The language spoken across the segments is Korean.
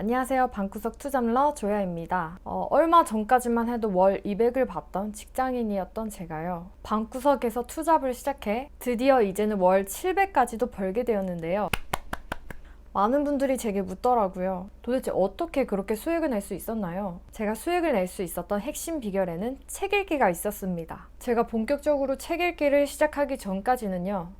안녕하세요. 방구석 투잡러 조야입니다. 얼마 전까지만 해도 월 200을 받던 직장인이었던 제가요. 방구석에서 투잡을 시작해 드디어 이제는 월 700까지도 벌게 되었는데요. 많은 분들이 제게 묻더라고요. 도대체 어떻게 그렇게 수익을 낼 수 있었나요? 제가 수익을 낼 수 있었던 핵심 비결에는 책 읽기가 있었습니다. 제가 본격적으로 책 읽기를 시작하기 전까지는요.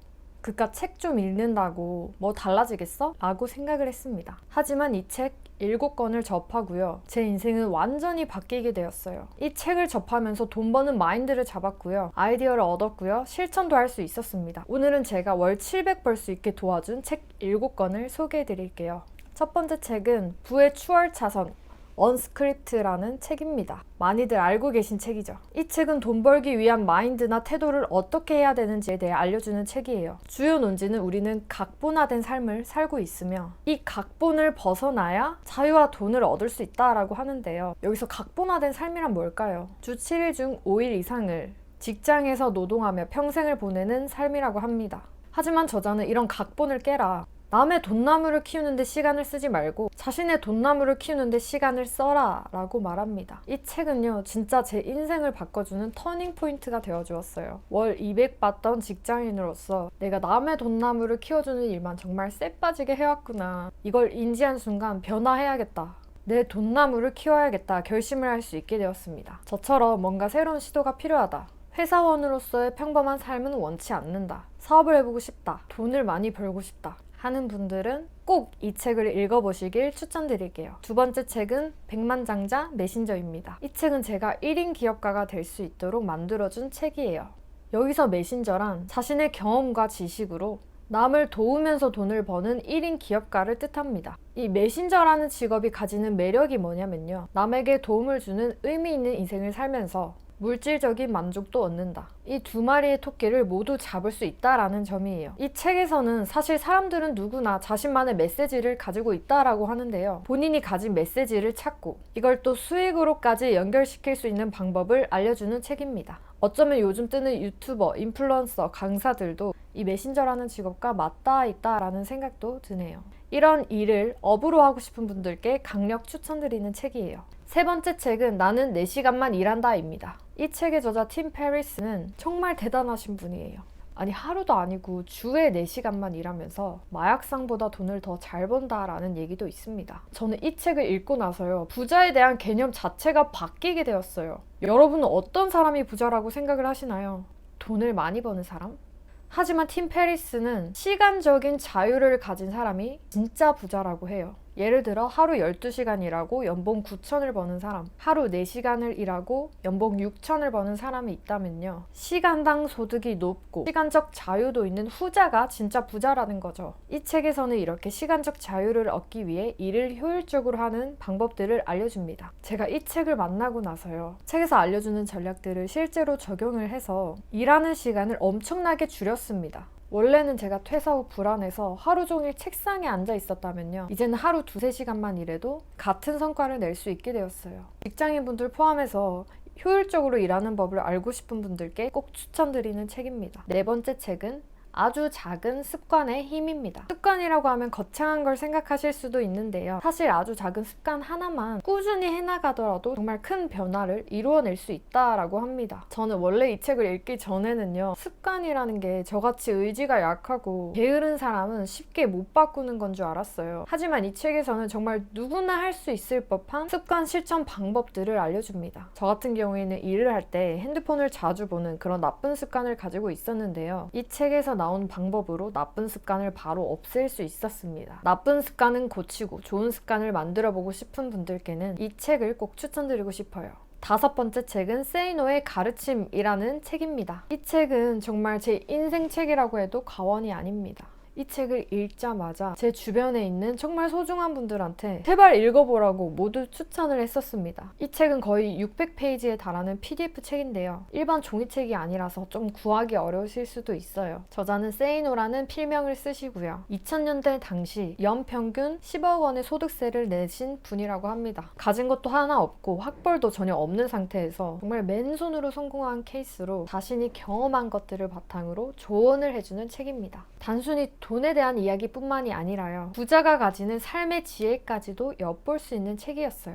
그깟 책 좀 읽는다고 뭐 달라지겠어? 라고 생각을 했습니다. 하지만 이 책 7권을 접하고요. 제 인생은 완전히 바뀌게 되었어요. 이 책을 접하면서 돈 버는 마인드를 잡았고요. 아이디어를 얻었고요. 실천도 할 수 있었습니다. 오늘은 제가 월 700 벌 수 있게 도와준 책 7권을 소개해 드릴게요. 첫 번째 책은 부의 추월차선 언스크립트라는 책입니다. 많이들 알고 계신 책이죠. 이 책은 돈 벌기 위한 마인드나 태도를 어떻게 해야 되는지에 대해 알려주는 책이에요. 주요 논지는 우리는 각본화된 삶을 살고 있으며 이 각본을 벗어나야 자유와 돈을 얻을 수 있다라고 하는데요. 여기서 각본화된 삶이란 뭘까요? 주 7일 중 5일 이상을 직장에서 노동하며 평생을 보내는 삶이라고 합니다. 하지만 저자는 이런 각본을 깨라. 남의 돈나무를 키우는데 시간을 쓰지 말고 자신의 돈나무를 키우는데 시간을 써라 라고 말합니다. 이 책은요 진짜 제 인생을 바꿔주는 터닝포인트가 되어주었어요. 월 200 받던 직장인으로서 내가 남의 돈나무를 키워주는 일만 정말 쎄빠지게 해왔구나. 이걸 인지한 순간 변화해야겠다. 내 돈나무를 키워야겠다 결심을 할 수 있게 되었습니다. 저처럼 뭔가 새로운 시도가 필요하다. 회사원으로서의 평범한 삶은 원치 않는다. 사업을 해보고 싶다. 돈을 많이 벌고 싶다. 하는 분들은 꼭 이 책을 읽어보시길 추천드릴게요. 두 번째 책은 백만장자 메신저입니다. 이 책은 제가 1인 기업가가 될 수 있도록 만들어준 책이에요. 여기서 메신저란 자신의 경험과 지식으로 남을 도우면서 돈을 버는 1인 기업가를 뜻합니다. 이 메신저라는 직업이 가지는 매력이 뭐냐면요. 남에게 도움을 주는 의미 있는 인생을 살면서 물질적인 만족도 얻는다. 이 두 마리의 토끼를 모두 잡을 수 있다라는 점이에요. 이 책에서는 사실 사람들은 누구나 자신만의 메시지를 가지고 있다라고 하는데요. 본인이 가진 메시지를 찾고 이걸 또 수익으로까지 연결시킬 수 있는 방법을 알려주는 책입니다. 어쩌면 요즘 뜨는 유튜버, 인플루언서, 강사들도 이 메신저라는 직업과 맞닿아 있다라는 생각도 드네요. 이런 일을 업으로 하고 싶은 분들께 강력 추천드리는 책이에요. 세 번째 책은 나는 4시간만 일한다입니다. 이 책의 저자 팀 페리스는 정말 대단하신 분이에요. 아니 하루도 아니고 주에 4시간만 일하면서 마약상보다 돈을 더 잘 번다라는 얘기도 있습니다. 저는 이 책을 읽고 나서요. 부자에 대한 개념 자체가 바뀌게 되었어요. 여러분은 어떤 사람이 부자라고 생각을 하시나요? 돈을 많이 버는 사람? 하지만 팀 페리스는 시간적인 자유를 가진 사람이 진짜 부자라고 해요. 예를 들어 하루 12시간 일하고 연봉 9천을 버는 사람, 하루 4시간을 일하고 연봉 6천을 버는 사람이 있다면요. 시간당 소득이 높고 시간적 자유도 있는 후자가 진짜 부자라는 거죠. 이 책에서는 이렇게 시간적 자유를 얻기 위해 일을 효율적으로 하는 방법들을 알려줍니다. 제가 이 책을 만나고 나서요. 책에서 알려주는 전략들을 실제로 적용을 해서 일하는 시간을 엄청나게 줄였습니다. 원래는 제가 퇴사 후 불안해서 하루 종일 책상에 앉아 있었다면요. 이제는 하루 2-3시간만 일해도 같은 성과를 낼 수 있게 되었어요. 직장인분들 포함해서 효율적으로 일하는 법을 알고 싶은 분들께 꼭 추천드리는 책입니다. 네 번째 책은 아주 작은 습관의 힘입니다. 습관이라고 하면 거창한 걸 생각하실 수도 있는데요. 사실 아주 작은 습관 하나만 꾸준히 해나가더라도 정말 큰 변화를 이루어낼 수 있다라고 합니다. 저는 원래 이 책을 읽기 전에는요. 습관이라는 게 저같이 의지가 약하고 게으른 사람은 쉽게 못 바꾸는 건 줄 알았어요. 하지만 이 책에서는 정말 누구나 할 수 있을 법한 습관 실천 방법들을 알려줍니다. 저 같은 경우에는 일을 할 때 핸드폰을 자주 보는 그런 나쁜 습관을 가지고 있었는데요. 이 책에서 나온 방법으로 나쁜 습관을 바로 없앨 수 있었습니다. 나쁜 습관은 고치고 좋은 습관을 만들어 보고 싶은 분들께는 이 책을 꼭 추천드리고 싶어요. 다섯 번째 책은 Say No의 가르침이라는 책입니다. 이 책은 정말 제 인생 책이라고 해도 과언이 아닙니다. 이 책을 읽자마자 제 주변에 있는 정말 소중한 분들한테 제발 읽어보라고 모두 추천을 했었습니다. 이 책은 거의 600페이지에 달하는 PDF 책인데요. 일반 종이책이 아니라서 좀 구하기 어려우실 수도 있어요. 저자는 세이노라는 필명을 쓰시고요. 2000년대 당시 연평균 10억 원의 소득세를 내신 분이라고 합니다. 가진 것도 하나 없고 학벌도 전혀 없는 상태에서 정말 맨손으로 성공한 케이스로 자신이 경험한 것들을 바탕으로 조언을 해주는 책입니다. 단순히 돈에 대한 이야기뿐만이 아니라요. 부자가 가지는 삶의 지혜까지도 엿볼 수 있는 책이었어요.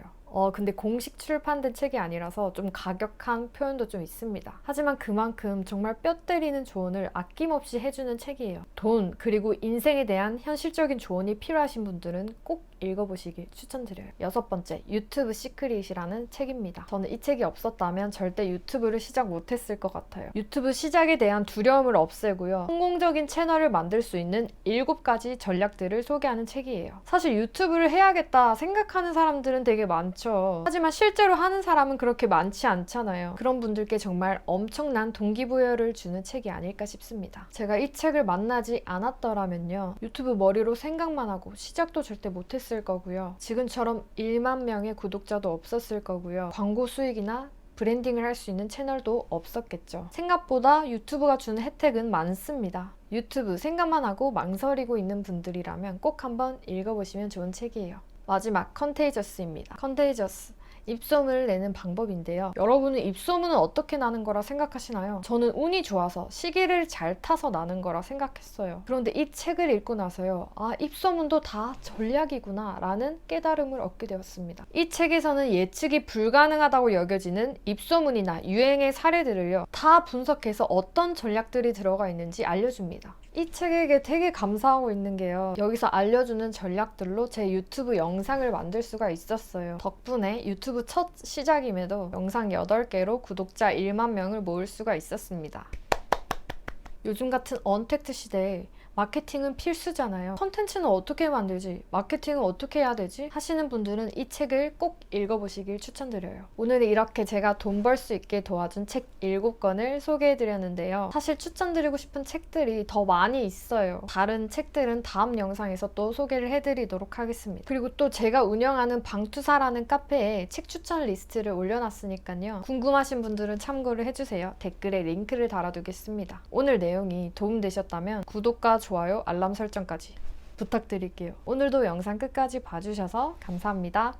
근데 공식 출판된 책이 아니라서 좀 가격한 표현도 좀 있습니다. 하지만 그만큼 정말 뼈 때리는 조언을 아낌없이 해주는 책이에요. 돈, 그리고 인생에 대한 현실적인 조언이 필요하신 분들은 꼭 읽어보시길 추천드려요. 6번째, 유튜브 시크릿이라는 책입니다. 저는 이 책이 없었다면 절대 유튜브를 시작 못했을 것 같아요. 유튜브 시작에 대한 두려움을 없애고요. 성공적인 채널을 만들 수 있는 7가지 전략들을 소개하는 책이에요. 사실 유튜브를 해야겠다 생각하는 사람들은 되게 많죠. 하지만 실제로 하는 사람은 그렇게 많지 않잖아요. 그런 분들께 정말 엄청난 동기부여를 주는 책이 아닐까 싶습니다. 제가 이 책을 만나지 않았더라면요. 유튜브 머리로 생각만 하고 시작도 절대 못했을 거고요. 지금처럼 1만 명의 구독자도 없었을 거고요. 광고 수익이나 브랜딩을 할 수 있는 채널도 없었겠죠. 생각보다 유튜브가 주는 혜택은 많습니다. 유튜브 생각만 하고 망설이고 있는 분들이라면 꼭 한번 읽어보시면 좋은 책이에요. 마지막, 컨테이저스입니다. 컨테이저스. 입소문을 내는 방법인데요. 여러분은 입소문은 어떻게 나는 거라 생각하시나요? 저는 운이 좋아서 시기를 잘 타서 나는 거라 생각했어요. 그런데 이 책을 읽고 나서요. 입소문도 다 전략이구나 라는 깨달음을 얻게 되었습니다. 이 책에서는 예측이 불가능하다고 여겨지는 입소문이나 유행의 사례들을요. 다 분석해서 어떤 전략들이 들어가 있는지 알려줍니다. 이 책에게 되게 감사하고 있는 게요. 여기서 알려주는 전략들로 제 유튜브 영상을 만들 수가 있었어요. 덕분에 유튜브 첫 시작임에도 영상 8개로 구독자 1만 명을 모을 수가 있었습니다. 요즘 같은 언택트 시대에 마케팅은 필수잖아요. 컨텐츠는 어떻게 만들지? 마케팅은 어떻게 해야 되지? 하시는 분들은 이 책을 꼭 읽어보시길 추천드려요. 오늘은 이렇게 제가 돈 벌 수 있게 도와준 책 7권을 소개해드렸는데요. 사실 추천드리고 싶은 책들이 더 많이 있어요. 다른 책들은 다음 영상에서 또 소개를 해드리도록 하겠습니다. 그리고 또 제가 운영하는 방투사라는 카페에 책 추천 리스트를 올려놨으니까요. 궁금하신 분들은 참고를 해주세요. 댓글에 링크를 달아두겠습니다. 오늘 내용이 도움되셨다면 구독과 좋아요, 알람 설정까지 부탁드릴게요. 오늘도 영상 끝까지 봐주셔서 감사합니다.